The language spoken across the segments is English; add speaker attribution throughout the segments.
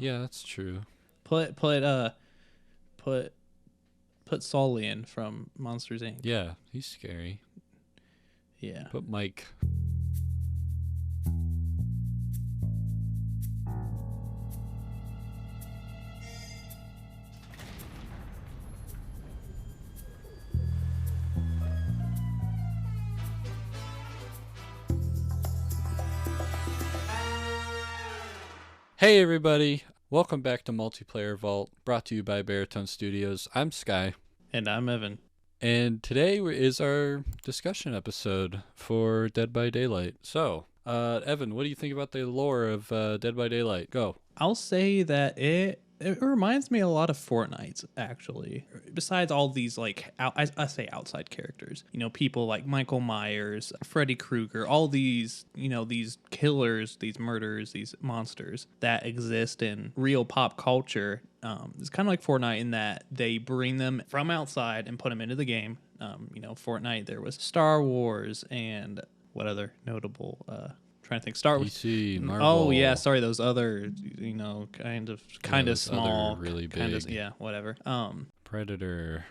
Speaker 1: Yeah, that's true.
Speaker 2: Put Sully in from Monsters Inc.
Speaker 1: Yeah, he's scary.
Speaker 2: Yeah.
Speaker 1: Put Mike. Hey everybody, welcome back to Multiplayer Vault, brought to you by Baritone Studios. I'm Sky,
Speaker 2: And I'm Evan.
Speaker 1: and today is our discussion episode for Dead by Daylight. So, Evan, what do you think about the lore of Dead by Daylight? Go.
Speaker 2: I'll say that it reminds me a lot of Fortnite, actually. Besides all these, like, I say outside characters, people like Michael Myers, Freddy Krueger, all these, these killers, these murderers, these monsters that exist in real pop culture. It's kind of like Fortnite in that they bring them from outside and put them into the game. Fortnite, there was Star Wars and what other notable trying to think. Star Wars.
Speaker 1: DC, Marvel.
Speaker 2: Oh yeah, sorry, those other, kind of
Speaker 1: those
Speaker 2: small,
Speaker 1: other really
Speaker 2: kind of,
Speaker 1: big.
Speaker 2: yeah, whatever.
Speaker 1: Predator.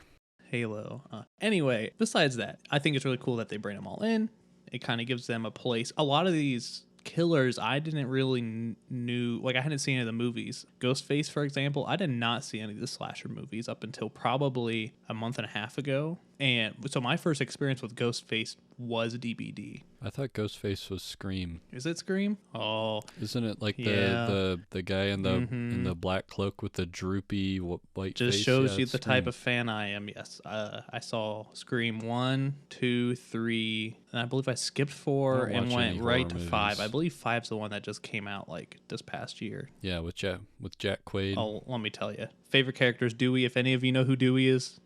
Speaker 2: Halo. Anyway, besides that, I think it's really cool that they bring them all in. It kind of gives them a place. A lot of these killers I didn't really knew, like I hadn't seen any of the movies. Ghostface, for example, I did not see any of the slasher movies up until probably a month and a half ago. And so my first experience with Ghostface was DBD.
Speaker 1: I thought Ghostface was Scream.
Speaker 2: Is it Scream? Oh,
Speaker 1: Isn't it like
Speaker 2: yeah.
Speaker 1: the guy in the black cloak with the droopy white
Speaker 2: Just
Speaker 1: face?
Speaker 2: shows
Speaker 1: Yeah,
Speaker 2: you
Speaker 1: it's
Speaker 2: the type
Speaker 1: Scream.
Speaker 2: of fan I am. Yes, I saw Scream 1, 2, 3, and I believe I skipped 4
Speaker 1: I don't
Speaker 2: and
Speaker 1: watch
Speaker 2: went
Speaker 1: any
Speaker 2: right
Speaker 1: horror
Speaker 2: to 5.
Speaker 1: movies.
Speaker 2: I believe 5's the one that just came out like this past year.
Speaker 1: Yeah, with Jack Quaid.
Speaker 2: Oh, let me tell you, favorite character is Dewey. If any of you know who Dewey is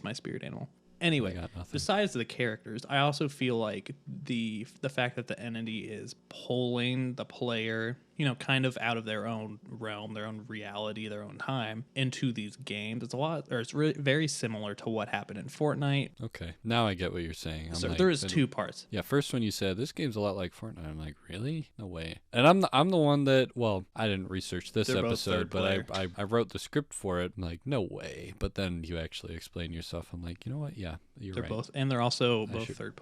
Speaker 2: my spirit animal.
Speaker 1: I
Speaker 2: Anyway,
Speaker 1: got nothing.
Speaker 2: besides the characters, I also feel like the fact that the entity is pulling the player, kind of out of their own realm, their own reality, their own time into these games. It's really very similar to what happened in Fortnite.
Speaker 1: Okay, now I get what you're saying.
Speaker 2: So
Speaker 1: like,
Speaker 2: there is two parts.
Speaker 1: Yeah, first when you said this game's a lot like Fortnite, I'm like, really? No way. And I'm the one that, well, I didn't research this
Speaker 2: They're both
Speaker 1: episode,
Speaker 2: third
Speaker 1: but
Speaker 2: player.
Speaker 1: I wrote the script for it. I'm like, no way. But then you actually explain yourself. I'm like, you know what? Yeah, you're
Speaker 2: They're
Speaker 1: right.
Speaker 2: both, and they're also both
Speaker 1: should-
Speaker 2: third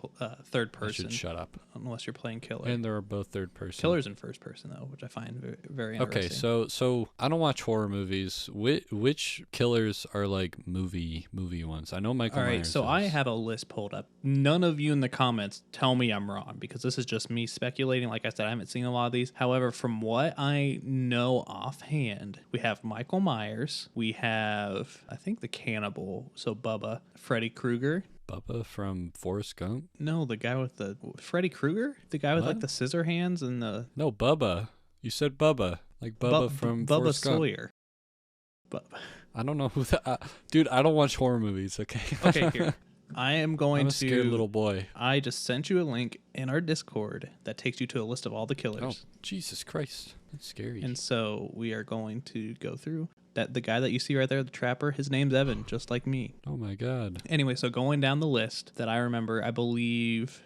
Speaker 1: I
Speaker 2: person.
Speaker 1: should shut up.
Speaker 2: Unless you're playing killer.
Speaker 1: And they're both third person.
Speaker 2: Killer's in first person though, which I find very, very
Speaker 1: Okay,
Speaker 2: interesting.
Speaker 1: so I don't watch horror movies. Which killers are like movie ones? I know Michael
Speaker 2: All right,
Speaker 1: Myers.
Speaker 2: so I
Speaker 1: is.
Speaker 2: have a list pulled up. None of you in the comments tell me I'm wrong because this is just me speculating. Like I said, I haven't seen a lot of these. However, from what I know offhand, we have Michael Myers. We have, I think, the cannibal, so Bubba, Freddy Krueger.
Speaker 1: Bubba from Forrest Gump.
Speaker 2: No, the guy with the Freddy Krueger, the guy with
Speaker 1: What?
Speaker 2: like the scissor hands and the
Speaker 1: No, Bubba. You said Bubba, like Bubba from
Speaker 2: Bubba
Speaker 1: Forrest Gump.
Speaker 2: Sawyer.
Speaker 1: I don't know who that. Dude, I don't watch horror movies. Okay.
Speaker 2: Okay, here. I am going
Speaker 1: I'm a
Speaker 2: to.
Speaker 1: scared little boy.
Speaker 2: I just sent you a link in our Discord that takes you to a list of all the killers.
Speaker 1: Oh, Jesus Christ, that's scary.
Speaker 2: And so we are going to go through that. The guy that you see right there, the trapper, his name's Evan, just like me.
Speaker 1: Oh my God.
Speaker 2: Anyway, so going down the list that I remember, I believe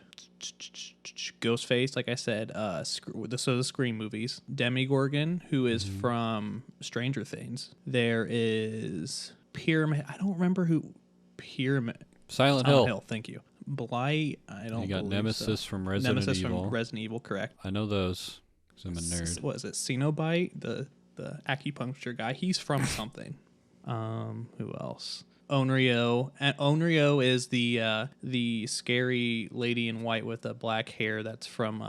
Speaker 2: Ghostface, like I said, the Scream movies. Demogorgon, who is from Stranger Things. There is Pyramid. I don't remember who Pyramid.
Speaker 1: Silent Hill.
Speaker 2: Thank you. Blight. I don't.
Speaker 1: You got
Speaker 2: believe
Speaker 1: Nemesis
Speaker 2: so.
Speaker 1: from Resident
Speaker 2: Nemesis
Speaker 1: Evil.
Speaker 2: from Resident Evil, correct.
Speaker 1: I know those because I'm a nerd.
Speaker 2: What is it? Cenobite, the acupuncture guy. He's from something. Who else? Onryo. And Onryo is the scary lady in white with the black hair that's from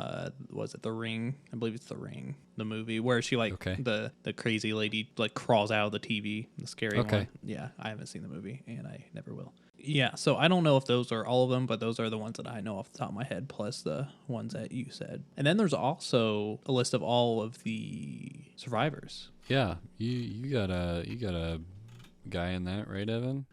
Speaker 2: was it The Ring? I believe it's The Ring, the movie where she the crazy lady like crawls out of the TV, the scary one. Yeah, I haven't seen the movie and I never will. Yeah, so I don't know if those are all of them, but those are the ones that I know off the top of my head, plus the ones that you said. And then there's also a list of all of the survivors.
Speaker 1: Yeah, you got a guy in that, right, Evan?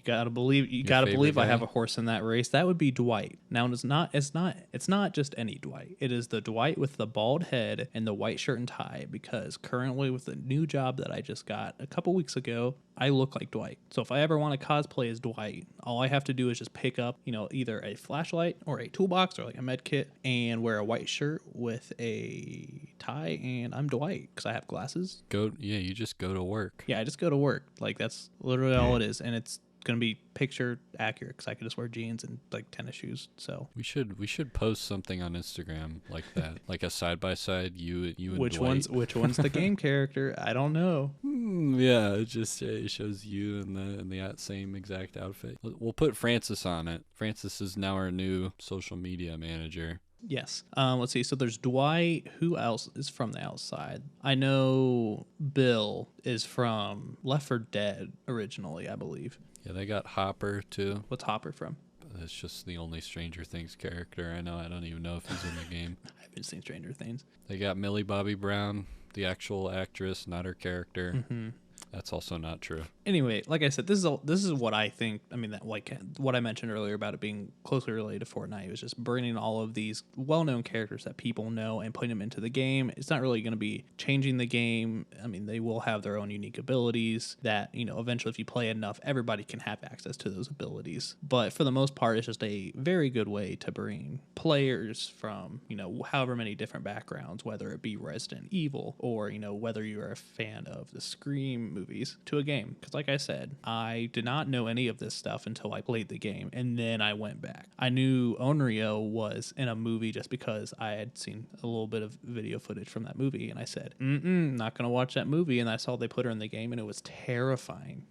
Speaker 2: You
Speaker 1: Your
Speaker 2: gotta
Speaker 1: favorite
Speaker 2: believe I have
Speaker 1: guy?
Speaker 2: a horse in that race. That would be Dwight. Now it's not just any Dwight. It is the Dwight with the bald head and the white shirt and tie, because currently with the new job that I just got a couple weeks ago, I look like Dwight. So if I ever want to cosplay as Dwight, all I have to do is just pick up, either a flashlight or a toolbox or like a med kit and wear a white shirt with a tie, and I'm Dwight because I have glasses.
Speaker 1: You just go to work.
Speaker 2: Yeah, I just go to work. Like that's literally all it is, and it's gonna be picture accurate because I could just wear jeans and like tennis shoes. So
Speaker 1: We should post something on Instagram like that, like a side by side you and
Speaker 2: which
Speaker 1: Dwight.
Speaker 2: which one's the game character? I don't know.
Speaker 1: Yeah, it shows you in the same exact outfit. We'll put Francis on it. Francis is now our new social media manager.
Speaker 2: Yes. Let's see. So there's Dwight. Who else is from the outside? I know Bill is from Left 4 Dead originally, I believe.
Speaker 1: Yeah, they got Hopper too.
Speaker 2: What's Hopper from?
Speaker 1: That's just the only Stranger Things character I know. I don't even know if he's in the game.
Speaker 2: I haven't seen Stranger Things.
Speaker 1: They got Millie Bobby Brown, the actual actress, not her character.
Speaker 2: Mm-hmm.
Speaker 1: That's also not true.
Speaker 2: Anyway, like I said, this is what I think. I mean, that like what I mentioned earlier about it being closely related to Fortnite was just bringing all of these well-known characters that people know and putting them into the game. It's not really going to be changing the game. I mean, they will have their own unique abilities that eventually, if you play enough, everybody can have access to those abilities. But for the most part, it's just a very good way to bring players from however many different backgrounds, whether it be Resident Evil or whether you're a fan of the Scream movies, to a game. Because like I said, I did not know any of this stuff until I played the game, and then I went back. I knew Onryo was in a movie just because I had seen a little bit of video footage from that movie, and I said, not gonna watch that movie. And I saw they put her in the game, and it was terrifying.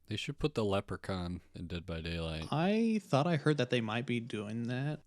Speaker 1: They should put the leprechaun in Dead by Daylight.
Speaker 2: I thought I heard that they might be doing that.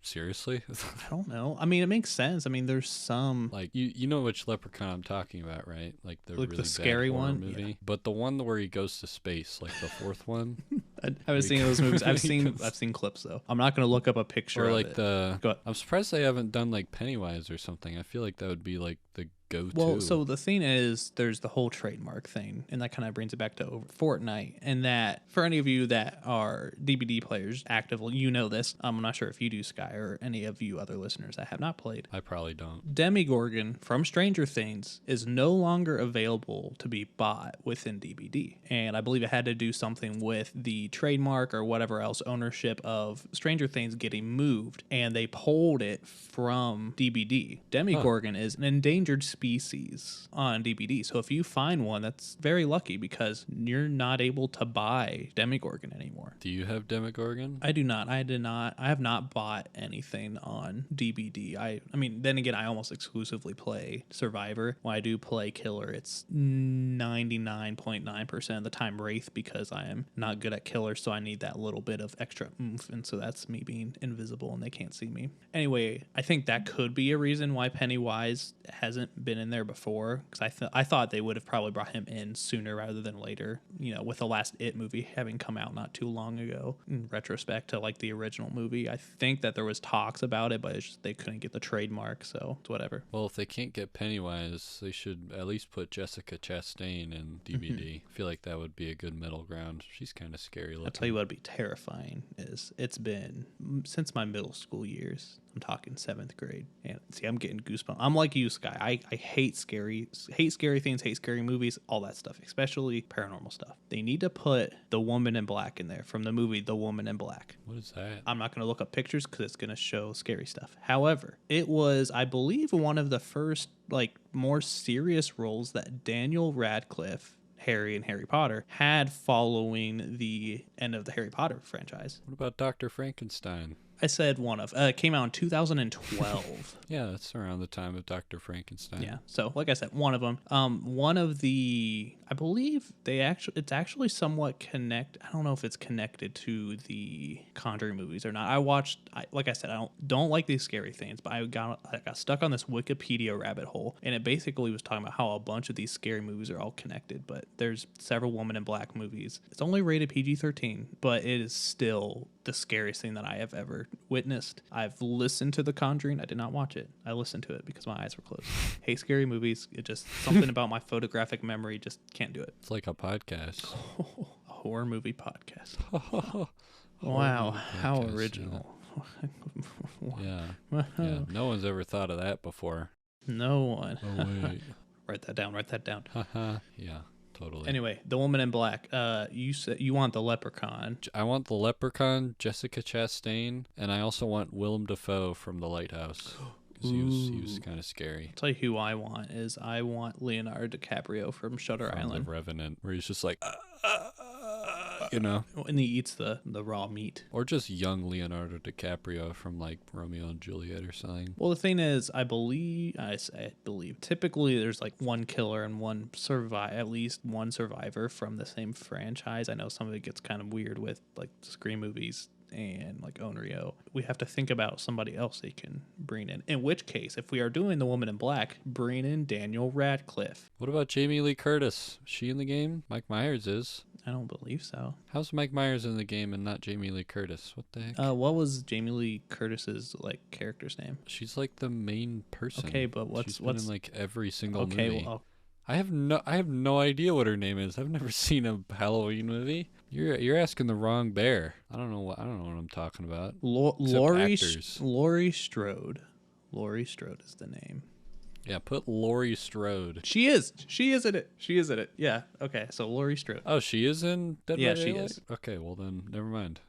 Speaker 1: Seriously?
Speaker 2: I don't know. I mean, it makes sense. I mean, there's some
Speaker 1: Like you know which leprechaun I'm talking about, right? Like the
Speaker 2: like
Speaker 1: really
Speaker 2: the scary
Speaker 1: bad horror
Speaker 2: one,
Speaker 1: movie.
Speaker 2: yeah.
Speaker 1: But the one where he goes to space, like the fourth one.
Speaker 2: I haven't seen those movies. I've seen clips though. I'm not gonna look up a picture
Speaker 1: Or
Speaker 2: of
Speaker 1: like
Speaker 2: it.
Speaker 1: the I'm surprised they haven't done like Pennywise or something. I feel like that would be like the go-to.
Speaker 2: Well, so the thing is, there's the whole trademark thing, and that kind of brings it back to Fortnite. And that, for any of you that are DBD players actively, you know this. I'm not sure if you do, Sky, or any of you other listeners that have not played.
Speaker 1: I probably don't.
Speaker 2: Demogorgon from Stranger Things is no longer available to be bought within DBD. And I believe it had to do something with the trademark or whatever else ownership of Stranger Things getting moved, and they pulled it from DBD. Demogorgon is an endangered species on DBD. So if you find one, that's very lucky because you're not able to buy Demogorgon anymore.
Speaker 1: Do you have Demogorgon?
Speaker 2: I do not. I did not. I have not bought anything on DBD. I mean, then again, I almost exclusively play Survivor. When I do play Killer, it's 99.9% of the time Wraith because I am not good at Killer, so I need that little bit of extra oomph, and so that's me being invisible and they can't see me. Anyway, I think that could be a reason why Pennywise hasn't been in there before, because I thought they would have probably brought him in sooner rather than later, with the last It movie having come out not too long ago. In retrospect to like the original movie, I think that there was talks about it, but it's just they couldn't get the trademark, so it's whatever.
Speaker 1: Well, if they can't get Pennywise, they should at least put Jessica Chastain in DBD. I feel like that would be a good middle ground. She's kind of scary looking.
Speaker 2: I'll tell you what would be terrifying is it's been since my middle school years. I'm talking 7th grade, and see, I'm getting goosebumps. I'm like you, Sky. I hate scary things, hate scary movies, all that stuff, especially paranormal stuff. They need to put The Woman in Black in there from the movie The Woman in Black.
Speaker 1: What is that?
Speaker 2: I'm not going to look up pictures because it's going to show scary stuff. However, it was, I believe, one of the first like more serious roles that Daniel Radcliffe, Harry and Harry Potter, had following the end of the Harry Potter franchise.
Speaker 1: What about Dr. Frankenstein?
Speaker 2: I said one of. It came out in 2012.
Speaker 1: Yeah, that's around the time of Dr. Frankenstein.
Speaker 2: Yeah. So, like I said, one of them. One of the, I believe it's actually somewhat connect. I don't know if it's connected to the Conjuring movies or not. Like I said, I don't like these scary things, but I got stuck on this Wikipedia rabbit hole, and it basically was talking about how a bunch of these scary movies are all connected. But there's several Woman in Black movies. It's only rated PG-13, but it is still the scariest thing that I have ever witnessed. I've listened to The Conjuring. I did not watch it. I listened to it because my eyes were closed. Hate scary movies. It just something about my photographic memory just can't do it.
Speaker 1: It's like a podcast.
Speaker 2: A horror movie podcast.
Speaker 1: Horror
Speaker 2: Wow,
Speaker 1: movie
Speaker 2: how
Speaker 1: podcast,
Speaker 2: original.
Speaker 1: Yeah. Yeah. No one's ever thought of that before.
Speaker 2: No one.
Speaker 1: Oh, wait.
Speaker 2: Write that down. Write that down.
Speaker 1: Yeah, totally.
Speaker 2: Anyway, the woman in black. You said you want the leprechaun.
Speaker 1: I want the leprechaun, Jessica Chastain, and I also want Willem Dafoe from The Lighthouse. Because he was kind of scary.
Speaker 2: I'll tell you who I want is I want Leonardo DiCaprio from Shutter
Speaker 1: From
Speaker 2: Island.
Speaker 1: The Revenant, where he's just like, you know.
Speaker 2: And he eats the raw meat.
Speaker 1: Or just young Leonardo DiCaprio from like Romeo and Juliet or something.
Speaker 2: Well, the thing is, I believe, typically there's like one killer and at least one survivor from the same franchise. I know some of it gets kind of weird with like Scream movies and like Onryo. We have to think about somebody else they can bring in which case, if we are doing the woman in black, bring in Daniel Radcliffe.
Speaker 1: What about Jamie Lee Curtis? Is she in the game? Mike Myers is.
Speaker 2: I don't believe so.
Speaker 1: How's Mike Myers in the game and not Jamie Lee Curtis? What the heck?
Speaker 2: What was Jamie Lee Curtis's like character's name?
Speaker 1: She's like the main person.
Speaker 2: Okay, but
Speaker 1: She's been in like every single
Speaker 2: okay,
Speaker 1: movie.
Speaker 2: well,
Speaker 1: I have no idea what her name is. I've never seen a Halloween movie. You're asking the wrong bear. I don't know what I'm talking about.
Speaker 2: Laurie
Speaker 1: actors.
Speaker 2: Laurie Strode. Laurie Strode is the name.
Speaker 1: Yeah, put Laurie Strode.
Speaker 2: She is in it. She is in it. Yeah. Okay. So Laurie Strode.
Speaker 1: Oh, she is in Dead
Speaker 2: Yeah,
Speaker 1: by
Speaker 2: she
Speaker 1: Daylight?
Speaker 2: is.
Speaker 1: Okay, well then, never mind.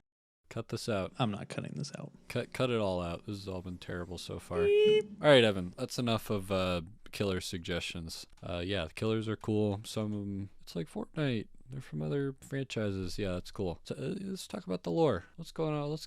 Speaker 1: Cut this out.
Speaker 2: I'm not cutting this out.
Speaker 1: Cut it all out. This has all been terrible so far. All right, Evan. That's enough of killer suggestions. Yeah, the killers are cool. Some of them, it's like Fortnite. They're from other franchises. Yeah, that's cool. So, let's talk about the lore. What's going on? What's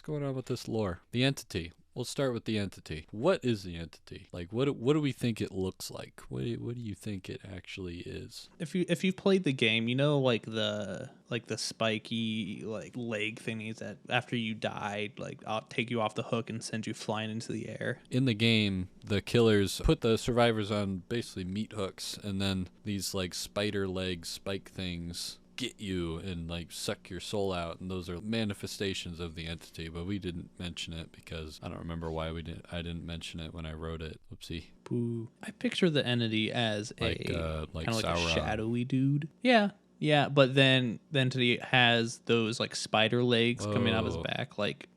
Speaker 1: going on with this lore? The entity. We'll start with the entity. What is the entity? Like, what do we think it looks like? What do you think it actually is?
Speaker 2: If you've played the game, you know like the spiky like leg thingies that after you died, like I'll take you off the hook and send you flying into the air.
Speaker 1: In the game, the killers put the survivors on basically meat hooks, and then these like spider leg spike things get you and like suck your soul out, and those are manifestations of the entity. But we didn't mention it because I don't remember why I didn't mention it when I wrote it. Oopsie.
Speaker 2: Boo. I picture the entity as
Speaker 1: like
Speaker 2: kind of like a
Speaker 1: Sauron.
Speaker 2: shadowy dude. Yeah, but then entity has those like spider legs coming out of his back, like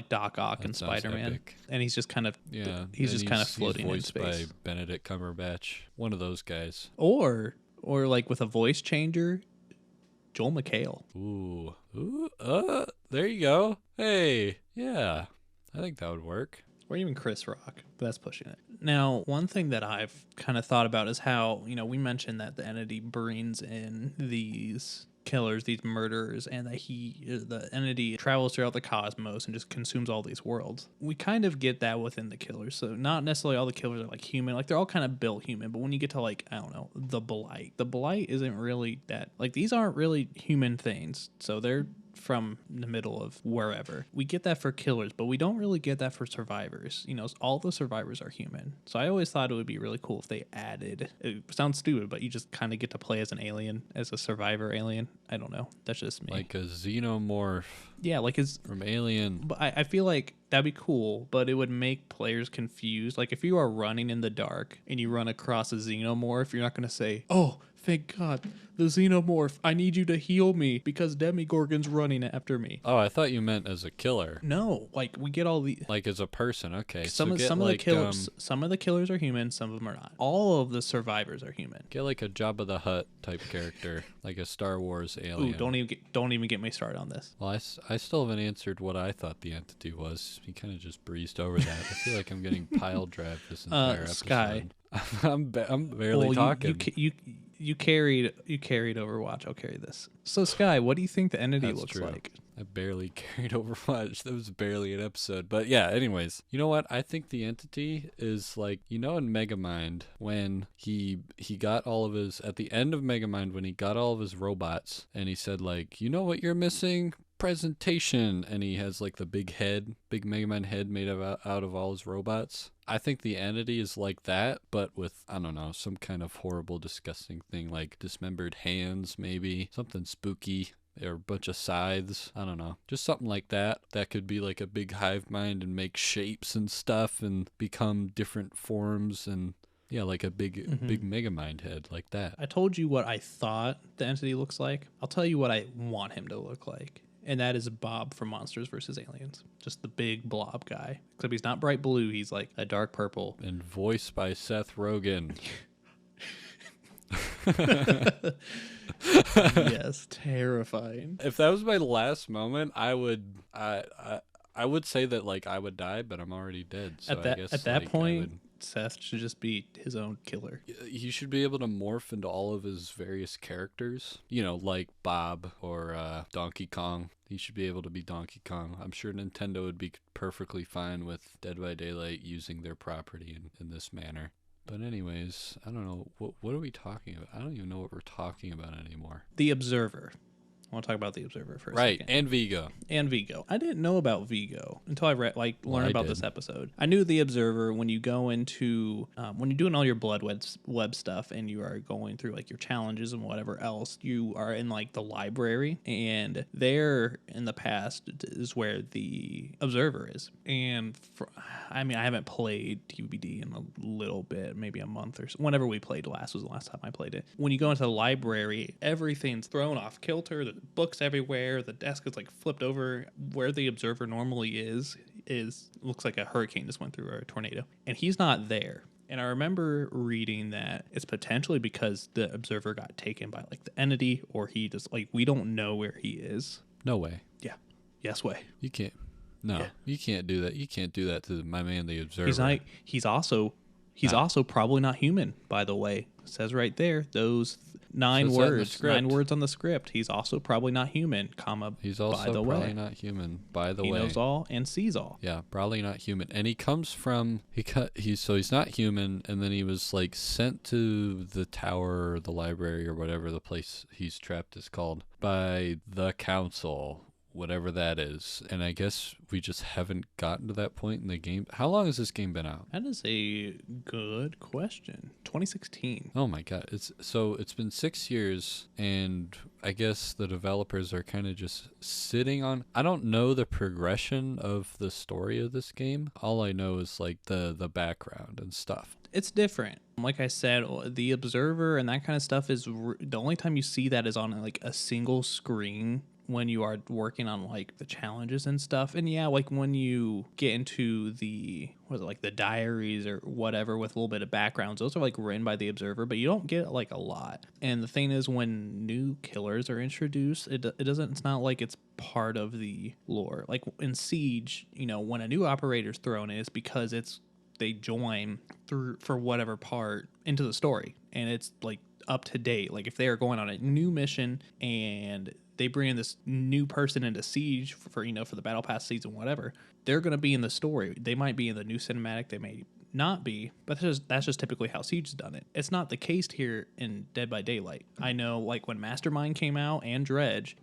Speaker 2: Doc Ock
Speaker 1: That
Speaker 2: and
Speaker 1: sounds
Speaker 2: Spider-Man.
Speaker 1: epic.
Speaker 2: And he's just kind of
Speaker 1: He's
Speaker 2: just kind of floating in
Speaker 1: voiced
Speaker 2: space.
Speaker 1: by Benedict Cumberbatch, one of those guys.
Speaker 2: Or like with a voice changer, Joel McHale.
Speaker 1: Ooh, there you go. Hey, yeah, I think that would work.
Speaker 2: Or even Chris Rock, but that's pushing it. Now, one thing that I've kind of thought about is how, we mentioned that the entity brings in these killers, these murderers, and that the entity travels throughout the cosmos and just consumes all these worlds. We kind of get that within the killers. So not necessarily all the killers are like human, like they're all kind of built human, but when you get to like, I don't know, the blight isn't really that, like these aren't really human things. So they're from the middle of wherever. We get that for killers, but we don't really get that for survivors. All the survivors are human. So I always thought it would be really cool if they added, it sounds stupid, but you just kind of get to play as an alien, as a survivor alien. I don't know. That's just me.
Speaker 1: Like a xenomorph.
Speaker 2: Yeah, like
Speaker 1: from Alien.
Speaker 2: But I feel like that'd be cool, but it would make players confused. Like if you are running in the dark and you run across a xenomorph, you're not going to say, "Oh, thank God, the xenomorph. I need you to heal me because Demigorgon's running after me."
Speaker 1: Oh, I thought you meant as a killer.
Speaker 2: No, like we get all the
Speaker 1: like as a person. Okay,
Speaker 2: some of the killers. Some of the killers are human. Some of them are not. All of the survivors are human.
Speaker 1: Get like a Jabba the Hutt type character, like a Star Wars alien.
Speaker 2: Ooh, don't even get me started on this.
Speaker 1: Well, I still haven't answered what I thought the entity was. He kind of just breezed over that. I feel like I'm getting pile drive this entire episode.
Speaker 2: Sky.
Speaker 1: I'm barely talking.
Speaker 2: You carried Overwatch. I'll carry this. So Sky, what do you think the entity
Speaker 1: That's
Speaker 2: looks
Speaker 1: true.
Speaker 2: like?
Speaker 1: I barely carried Overwatch. That was barely an episode. But yeah, anyways. You know what? I think the entity is like, in Megamind when he got all of his, at the end of Megamind when he got all of his robots and he said like, you know what you're missing? Presentation. And he has like the big Megamind head made out of all his robots. I think the entity is like that, but with, I don't know, some kind of horrible, disgusting thing like dismembered hands, maybe something spooky. or a bunch of scythes. I don't know. Just something like that. That could be like a big hive mind and make shapes and stuff and become different forms and yeah, like a big mega mind head like that.
Speaker 2: I told you what I thought the entity looks like. I'll tell you what I want him to look like. And that is Bob from Monsters vs. Aliens. Just the big blob guy. Except he's not bright blue, he's like a dark purple.
Speaker 1: And voiced by Seth Rogen.
Speaker 2: Yes, terrifying.
Speaker 1: If that was my last moment, I would say that like I would die, but I'm already dead. So I guess
Speaker 2: at that
Speaker 1: like,
Speaker 2: point, Seth should just be his own killer.
Speaker 1: he should be able to morph into all of his various characters. You know, like Bob or Donkey Kong. He should be able to be Donkey Kong. I'm sure Nintendo would be perfectly fine with Dead by Daylight using their property in this manner. But anyways, I don't know. What are we talking about? I don't even know what we're talking about anymore.
Speaker 2: The Observer. I want to talk about the Observer for a
Speaker 1: Right,
Speaker 2: second.
Speaker 1: and Vigo.
Speaker 2: And Vigo. I didn't know about Vigo until I learned
Speaker 1: I
Speaker 2: about
Speaker 1: did.
Speaker 2: this episode. I knew the Observer when you go into when you're doing all your blood web stuff and you are going through like your challenges and whatever else. You are in like the library, and there in the past is where the Observer is. And I haven't played DBD in a little bit, maybe a month or so. Whenever we played last was the last time I played it. When you go into the library, everything's thrown off kilter. The books everywhere. The desk is like flipped over. Where the Observer normally is looks like a hurricane just went through, or a tornado, and he's not there. And I remember reading that it's potentially because the Observer got taken by like the entity, or he just like, we don't know where he is.
Speaker 1: No way.
Speaker 2: Yeah. Yes way.
Speaker 1: You can't. No,
Speaker 2: Yeah.
Speaker 1: You can't do that. You can't do that to my man, the Observer.
Speaker 2: He's not. He's also probably not human. By the way, it says right there those nine
Speaker 1: Says that in the
Speaker 2: words.
Speaker 1: script.
Speaker 2: 9 words on the script. He's also probably not human. Comma.
Speaker 1: He's also
Speaker 2: by the
Speaker 1: probably
Speaker 2: way,
Speaker 1: not human. By the
Speaker 2: he
Speaker 1: way,
Speaker 2: knows all and sees all.
Speaker 1: yeah, probably not human. And he comes from he's not human. And then he was like sent to the tower or the library or whatever the place he's trapped is called by the council, whatever that is. And I guess we just haven't gotten to that point in the game. How long has this game been out?
Speaker 2: That is a good question. 2016.
Speaker 1: Oh my god. It's been 6 years, and I guess the developers are kind of just sitting on. I don't know the progression of the story of this game. All I know is like the background and stuff.
Speaker 2: It's different. Like I said, the Observer and that kind of stuff is the only time you see that is on like a single screen when you are working on like the challenges and stuff. And yeah, like when you get into the like the diaries or whatever with a little bit of backgrounds, those are like written by the Observer, but you don't get like a lot. And the thing is, when new killers are introduced, it's not like it's part of the lore. Like in Siege, when a new operator's thrown in, it's because they join through for whatever part into the story, and it's like up to date. Like if they are going on a new mission and they bring in this new person into Siege for the Battle Pass season, whatever, they're going to be in the story. They might be in the new cinematic, they may not be, but that's just typically how Siege has done it. It's not the case here in Dead by Daylight. I know, like when Mastermind came out and Dredge,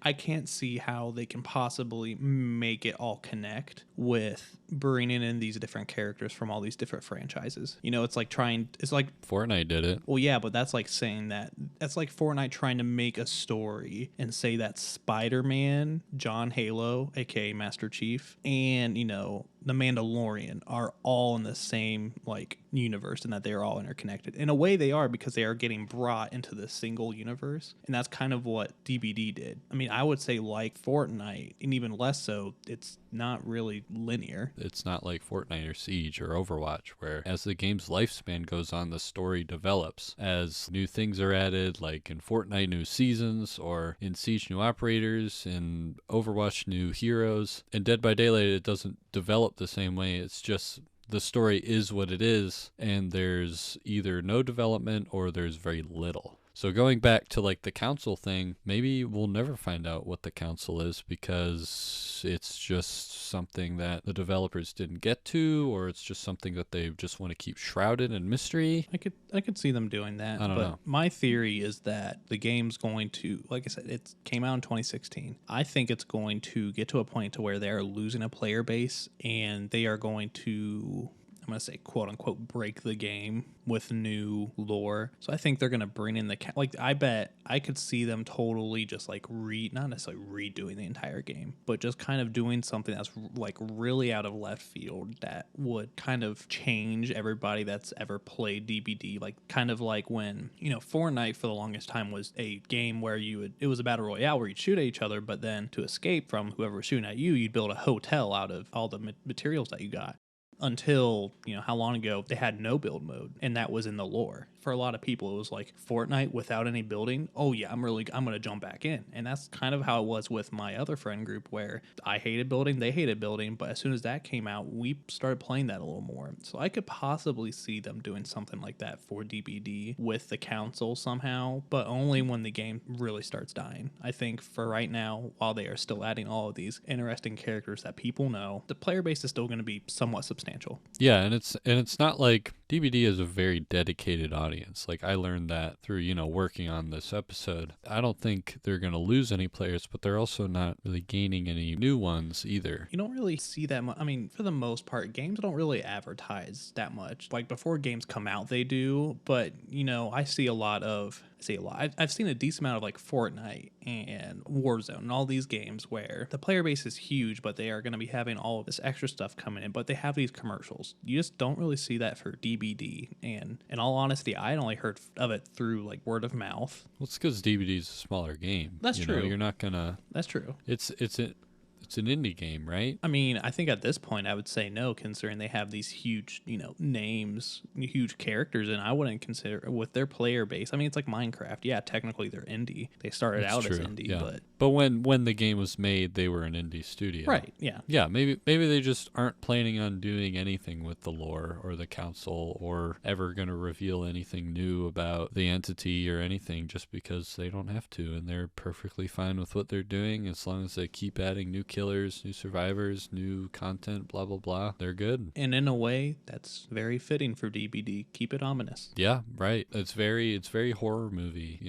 Speaker 2: I can't see how they can possibly make it all connect with bringing in these different characters from all these different franchises. It's like
Speaker 1: Fortnite did it.
Speaker 2: Well, yeah, but that's like saying that's like Fortnite trying to make a story and say that Spider-Man, John Halo, aka Master Chief, and the Mandalorian are all in the same like universe, and that they're all interconnected. In a way they are, because they are getting brought into this single universe, and that's kind of what DBD did. I mean, I would say like Fortnite, and even less so, it's not really linear.
Speaker 1: It's not like Fortnite or Siege or Overwatch, where as the game's lifespan goes on, the story develops. As new things are added, like in Fortnite, new seasons, or in Siege, new operators, in Overwatch, new heroes. In Dead by Daylight, it doesn't develop the same way. It's just the story is what it is, and there's either no development or there's very little. So going back to like the council thing, maybe we'll never find out what the council is, because it's just something that the developers didn't get to, or it's just something that they just want to keep shrouded in mystery.
Speaker 2: I could see them doing that.
Speaker 1: I don't know.
Speaker 2: My theory is that the game's going to, like I said, it came out in 2016. I think it's going to get to a point to where they're losing a player base, and they are going to I'm going to say quote unquote break the game with new lore. So I think they're going to bring in like I bet I could see them totally just like not necessarily redoing the entire game, but just kind of doing something that's like really out of left field that would kind of change everybody that's ever played DBD. Like kind of like when, Fortnite for the longest time was a game where it was a battle royale where you'd shoot at each other, but then to escape from whoever was shooting at you, you'd build a hotel out of all the materials that you got. Until, how long ago they had no build mode, and that was in the lore. For a lot of people, it was like Fortnite without any building. Oh yeah, I'm going to jump back in. And that's kind of how it was with my other friend group, where I hated building, they hated building, but as soon as that came out, we started playing that a little more. So I could possibly see them doing something like that for DBD with the council somehow, but only when the game really starts dying. I think for right now, while they are still adding all of these interesting characters that people know, the player base is still going to be somewhat substantial.
Speaker 1: Yeah, and it's not like DBD is a very dedicated audience. Like I learned that through, working on this episode. I don't think they're going to lose any players, but they're also not really gaining any new ones either.
Speaker 2: You don't really see that much. I mean, for the most part, games don't really advertise that much. Like before games come out, they do, but I see a lot. I've seen a decent amount of like Fortnite and Warzone and all these games where the player base is huge, but they are going to be having all of this extra stuff coming in, but they have these commercials. You just don't really see that for DBD. And in all honesty, I only heard of it through like word of mouth.
Speaker 1: Well, it's because DBD is a smaller game.
Speaker 2: That's true.
Speaker 1: You're not gonna.
Speaker 2: That's true.
Speaker 1: It's an indie game, right?
Speaker 2: I mean, I think at this point I would say no, considering they have these huge, names, huge characters, and I wouldn't consider with their player base. I mean, it's like Minecraft. Yeah, technically they're indie. They started
Speaker 1: That's
Speaker 2: out
Speaker 1: true.
Speaker 2: as indie,
Speaker 1: Yeah.
Speaker 2: but
Speaker 1: when the game was made, they were an indie studio.
Speaker 2: right, yeah.
Speaker 1: Yeah, maybe they just aren't planning on doing anything with the lore or the council or ever going to reveal anything new about the entity or anything just because they don't have to, and they're perfectly fine with what they're doing as long as they keep adding new killers, new survivors, new content, blah blah blah. They're good.
Speaker 2: And in a way, that's very fitting for DBD. Keep it ominous.
Speaker 1: Yeah, right. It's very horror movie,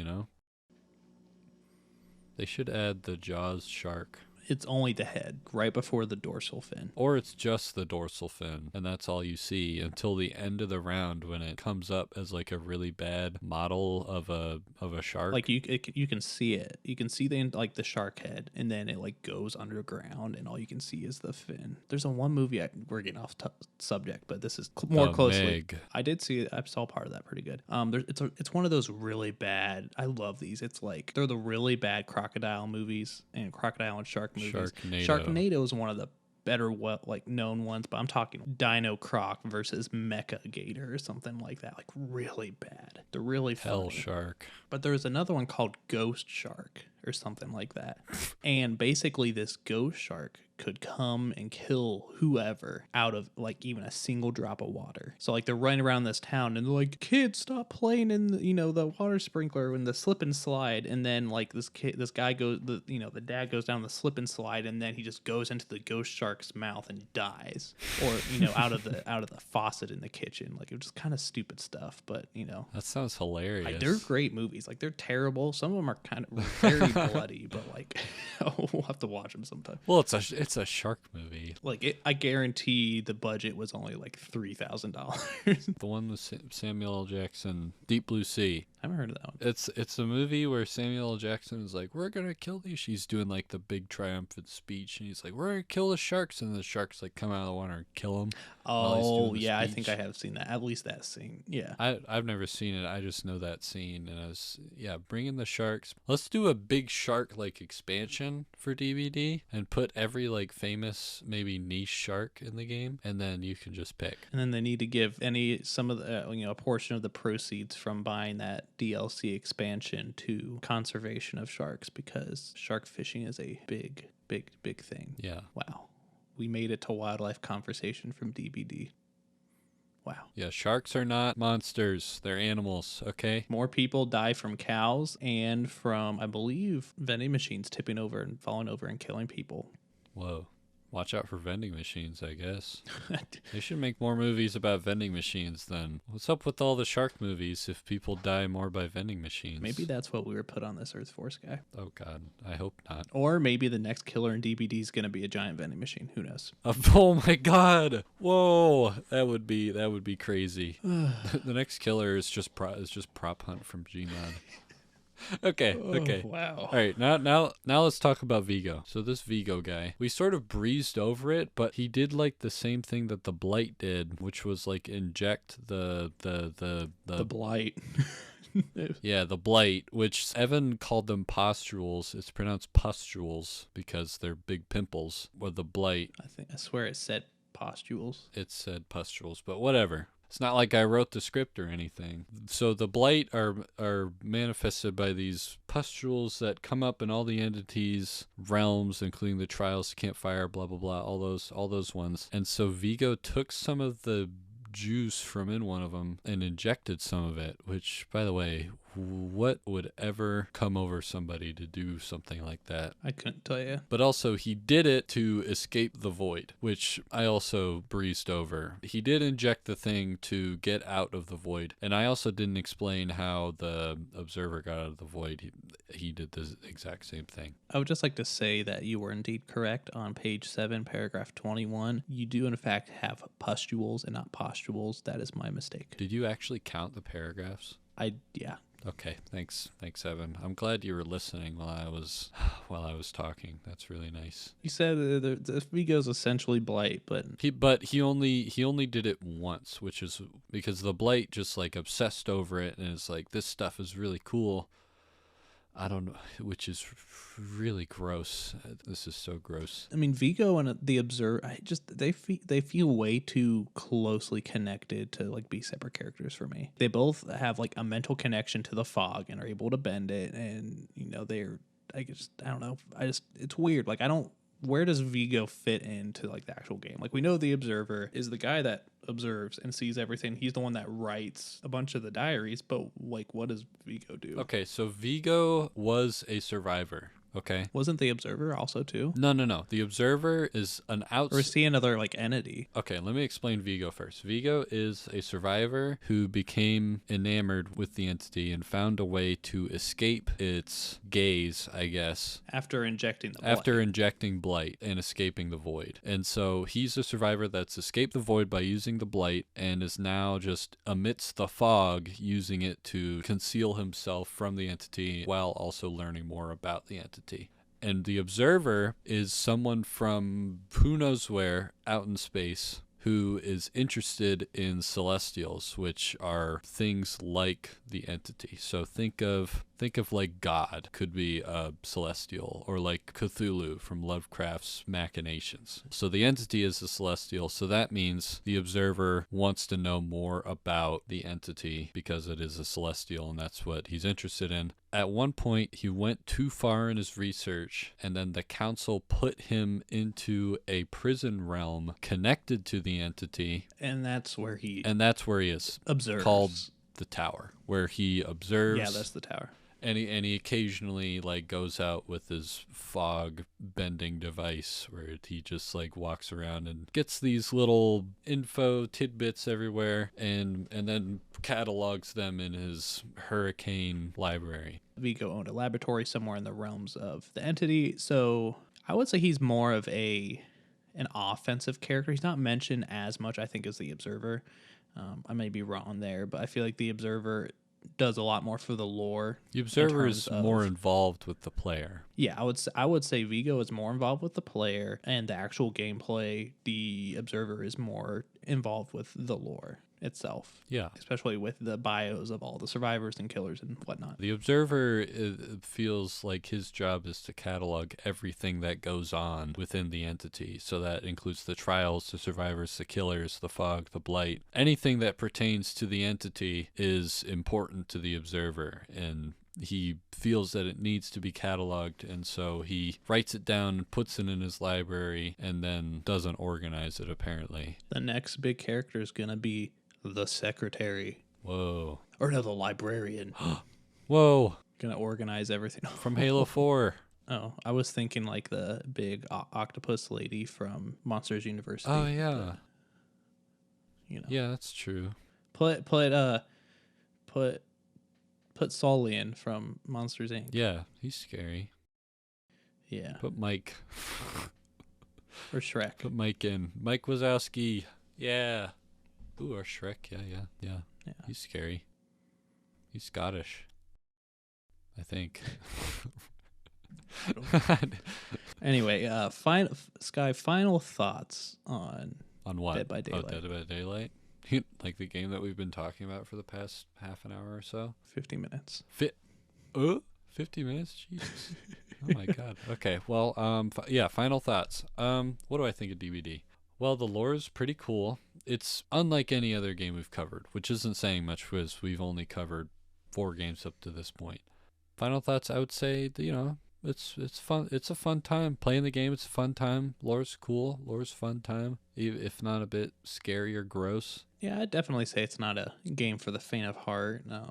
Speaker 1: They should add the Jaws shark.
Speaker 2: It's only the head, right before the dorsal fin.
Speaker 1: Or it's just the dorsal fin, and that's all you see until the end of the round when it comes up as like a really bad model of a shark.
Speaker 2: Like you can see it. You can see the shark head, and then it like goes underground, and all you can see is the fin. There's one movie we're getting off subject, but this is more closely.
Speaker 1: Meg.
Speaker 2: I did see it. I saw part of that pretty good. It's one of those really bad. I love these. It's like they're the really bad crocodile movies and crocodile and shark movies. Sharknado is one of the better known ones, but I'm talking Dino Croc versus Mecha Gator or something like that. Like really bad. They're really funny.
Speaker 1: Hell Shark.
Speaker 2: But there's another one called Ghost Shark or something like that. And basically this ghost shark could come and kill whoever out of like even a single drop of water. So like they're running around this town and they're like, kids, stop playing in the water sprinkler and the slip and slide. And then like this guy goes, the dad goes down the slip and slide, and then he just goes into the ghost shark's mouth and dies. Or out of the faucet in the kitchen. Like it was just kind of stupid stuff, but
Speaker 1: that sounds hilarious.
Speaker 2: like, they're great movies. Like they're terrible. Some of them are kind of very bloody, but like we'll have to watch them sometime.
Speaker 1: Well, it's a shark movie.
Speaker 2: Like I guarantee the budget was only like $3,000.
Speaker 1: The one with Samuel L. Jackson, Deep Blue Sea.
Speaker 2: I haven't heard of that one.
Speaker 1: It's a movie where Samuel L. Jackson is like, we're gonna kill these. He's doing like the big triumphant speech, and he's like, we're gonna kill the sharks, and the sharks like come out of the water and kill him.
Speaker 2: Oh yeah, speech. I think I have seen that. At least that scene. Yeah.
Speaker 1: I've never seen it. I just know that scene, and I was bring in the sharks. Let's do a big shark like expansion for DVD and put every like famous maybe niche shark in the game, and then you can just pick.
Speaker 2: And then they need to give some of the a portion of the proceeds from buying that DLC expansion to conservation of sharks, because shark fishing is a big thing.
Speaker 1: Yeah.
Speaker 2: Wow. We made it to wildlife conversation from DBD. Wow.
Speaker 1: Yeah, sharks are not monsters. They're animals, okay?
Speaker 2: More people die from cows and from, I believe, vending machines tipping over and falling over and killing people.
Speaker 1: Whoa. Watch out for vending machines, I guess. They should make more movies about vending machines then. What's up with all the shark movies if people die more by vending machines?
Speaker 2: Maybe that's what we were put on this Earth for, Sky.
Speaker 1: Oh God, I hope not.
Speaker 2: Or maybe the next killer in DBD is going to be a giant vending machine. Who knows?
Speaker 1: Oh my God! Whoa, that would be crazy. The next killer is just prop hunt from Gmod. Okay.
Speaker 2: Oh, wow.
Speaker 1: All right, now let's talk about Vigo. So this Vigo guy, we sort of breezed over it, but he did like the same thing that the Blight did, which was like inject the
Speaker 2: Blight.
Speaker 1: yeah, the Blight, which Evan called them pustules. It's pronounced pustules because they're big pimples. Or the Blight.
Speaker 2: I swear it said pustules.
Speaker 1: It said pustules, but whatever. It's not like I wrote the script or anything. So the Blight are manifested by these pustules that come up in all the entities' realms, including the Trials, Campfire, blah blah blah, all those ones. And so Vigo took some of the juice from in one of them and injected some of it, which, by the way, what would ever come over somebody to do something like that?
Speaker 2: I couldn't tell you.
Speaker 1: But also, he did it to escape the void, which I also breezed over. He did inject the thing to get out of the void, and I also didn't explain how the observer got out of the void. He did the exact same thing.
Speaker 2: I would just like to say that you were indeed correct on page 7, paragraph 21. You do, in fact, have pustules and not pustules. That is my mistake.
Speaker 1: Did you actually count the paragraphs?
Speaker 2: Yeah.
Speaker 1: Okay, thanks, Evan. I'm glad you were listening while I was talking. That's really nice.
Speaker 2: You said the Vigo's essentially Blight, but
Speaker 1: he only did it once, which is because the Blight just like obsessed over it and is like, this stuff is really cool. I don't know, which is really gross. This is so gross.
Speaker 2: I mean, Vigo and the Observer, they feel way too closely connected to like be separate characters for me. They both have like a mental connection to the fog and are able to bend it, and I don't know. It's weird. Like where does Vigo fit into like the actual game? Like we know the Observer is the guy that observes and sees everything. He's the one that writes a bunch of the diaries, but like what does Vigo do?
Speaker 1: Okay, so Vigo was a survivor. Okay.
Speaker 2: Wasn't the Observer also too?
Speaker 1: No. The Observer is an
Speaker 2: Or is he another like entity?
Speaker 1: Okay, let me explain Vigo first. Vigo is a survivor who became enamored with the entity and found a way to escape its gaze, I guess.
Speaker 2: After injecting
Speaker 1: Blight and escaping the void. And so he's a survivor that's escaped the void by using the Blight and is now just amidst the fog using it to conceal himself from the entity while also learning more about the entity. And the Observer is someone from who knows where out in space who is interested in celestials, which are things like the entity. So think of like God could be a celestial, or like Cthulhu from Lovecraft's Machinations. So the entity is a celestial, so that means the Observer wants to know more about the entity because it is a celestial, and that's what he's interested in. At one point, he went too far in his research, and then the council put him into a prison realm connected to the entity.
Speaker 2: And that's where he
Speaker 1: is.
Speaker 2: Observes.
Speaker 1: Called the Tower, where he observes.
Speaker 2: Yeah, that's the tower.
Speaker 1: And he occasionally like goes out with his fog bending device where he just like walks around and gets these little info tidbits everywhere and then catalogs them in his hurricane library.
Speaker 2: Vigo owned a laboratory somewhere in the realms of the entity, so I would say he's more of an offensive character. He's not mentioned as much, I think, as the Observer. I may be wrong there, but I feel like the Observer does a lot more for the lore.
Speaker 1: The Observer is more involved with the player.
Speaker 2: Yeah, I would say Vigo is more involved with the player and the actual gameplay. The Observer is more involved with the lore itself.
Speaker 1: Yeah.
Speaker 2: Especially with the bios of all the survivors and killers and whatnot.
Speaker 1: The Observer feels like his job is to catalog everything that goes on within the entity. So that includes the trials, the survivors, the killers, the fog, the blight. Anything that pertains to the entity is important to the Observer, and he feels that it needs to be cataloged, and so he writes it down, puts it in his library, and then doesn't organize it, apparently.
Speaker 2: The next big character is going to be the secretary.
Speaker 1: Whoa.
Speaker 2: Or no, the librarian.
Speaker 1: Whoa.
Speaker 2: Gonna organize everything.
Speaker 1: From Halo 4.
Speaker 2: Oh, I was thinking like the big octopus lady from Monsters University.
Speaker 1: Oh yeah,
Speaker 2: You know,
Speaker 1: yeah, that's true.
Speaker 2: put put Solian from Monsters Inc.
Speaker 1: Yeah, he's scary.
Speaker 2: Yeah,
Speaker 1: Put Mike.
Speaker 2: or Shrek.
Speaker 1: Put Mike in. Mike Wazowski. Yeah. Ooh, or Shrek. Yeah.
Speaker 2: Yeah.
Speaker 1: He's scary. He's Scottish, I think.
Speaker 2: Anyway, final thoughts on
Speaker 1: On what?
Speaker 2: Dead by Daylight.
Speaker 1: Oh, Dead by Daylight? Like the game that we've been talking about for the past half an hour or so?
Speaker 2: 50 minutes.
Speaker 1: 50 minutes? Jesus. Oh my god. Okay, well, final thoughts. What do I think of DVD? Well, the lore is pretty cool. It's unlike any other game we've covered, which isn't saying much because we've only covered 4 games up to this point. Final thoughts, I would say, that, it's fun. It's a fun time playing the game. It's a fun time. Lore's cool. Lore's fun time, if not a bit scary or gross.
Speaker 2: Yeah, I'd definitely say it's not a game for the faint of heart. I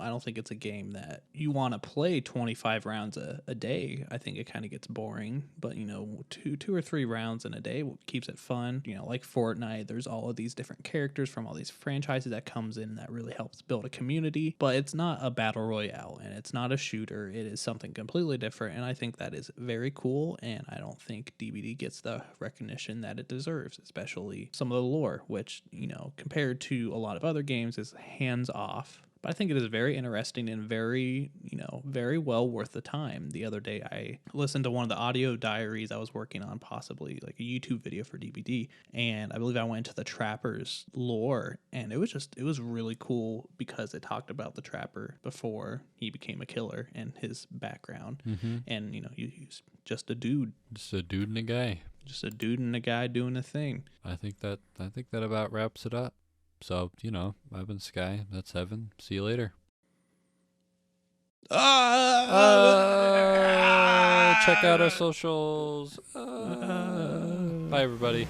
Speaker 2: don't think it's a game that you want to play 25 rounds a day. I think it kind of gets boring, but two or three rounds in a day keeps it fun. Like Fortnite, there's all of these different characters from all these franchises that comes in that really helps build a community, but it's not a battle royale and it's not a shooter. It is something completely different, and I think that is very cool, and I don't think DBD gets the recognition that it deserves, especially some of the lore, which, compared to a lot of other games, is hands off. But I think it is very interesting and very, very well worth the time. The other day, I listened to one of the audio diaries I was working on, possibly like a YouTube video for DBD, and I believe I went into the Trapper's lore, and it was really cool because it talked about the Trapper before he became a killer and his background, and he's just a dude,
Speaker 1: Just a dude and a guy.
Speaker 2: just a dude and a guy doing a thing.
Speaker 1: I think that about wraps it up. So, I've been Sky. That's Evan. See you later. Check out our socials. Bye, everybody.